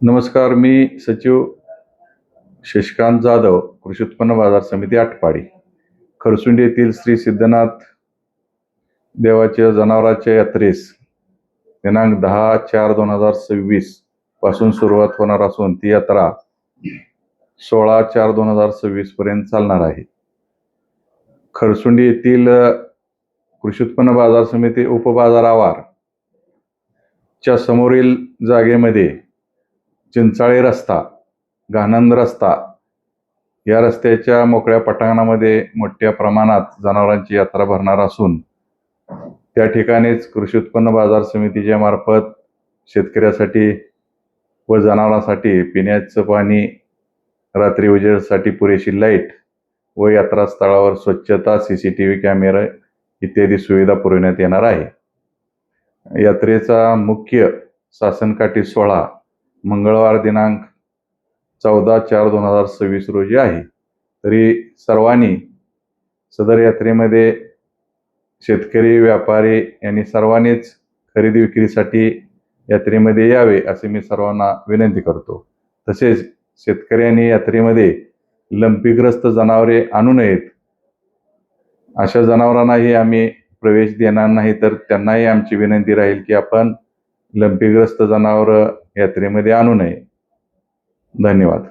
नमस्कार. मी सचिव शशिकांत जाधव, कृषी उत्पन्न बाजार समिती आटपाडी, खरसुंडी येथील श्री सिद्धनाथ देवाच्या जनावरांच्या यात्रेस दिनांक 10/4/2026 पासून सुरुवात होणार असून ती यात्रा 16/4/2026 पर्यंत चालणार आहे. खरसुंडी येथील कृषी उत्पन्न बाजार समिती उपबाजार आवार च्या समोरील जागेमध्ये चिंचाळे रस्ता, गानंद रस्ता या रस्त्याच्या मोकळ्या पटांगणामध्ये मोठ्या प्रमाणात जनावरांची यात्रा भरणार असून त्या ठिकाणीच कृषी उत्पन्न बाजार समितीच्या मार्फत शेतकऱ्यासाठी व जनावरांसाठी पिण्याचं पाणी, रात्री उजेडासाठी पुरेशी लाईट व यात्रा स्थळावर स्वच्छता, CCTV कॅमेरा इत्यादी सुविधा पुरविण्यात येणार आहे. यात्रेचा मुख्य शासनकाठी सोहळा मंगळवार दिनांक 14/4/2026 रोजी आहे. तरी सर्वांनी सदर यात्रेमध्ये शेतकरी, व्यापारी यांनी सर्वांनीच खरेदी विक्रीसाठी यात्रेमध्ये यावे असे मी सर्वांना विनंती करतो. तसेच शेतकऱ्यांनी यात्रेमध्ये लंपीग्रस्त जनावरे आणू नयेत. अशा जनावरांनाही आम्ही प्रवेश देणार नाही, तर त्यांनाही आमची विनंती राहील की आपण लंपीग्रस्त जनावर यात्रेमध्ये आणू नये. धन्यवाद.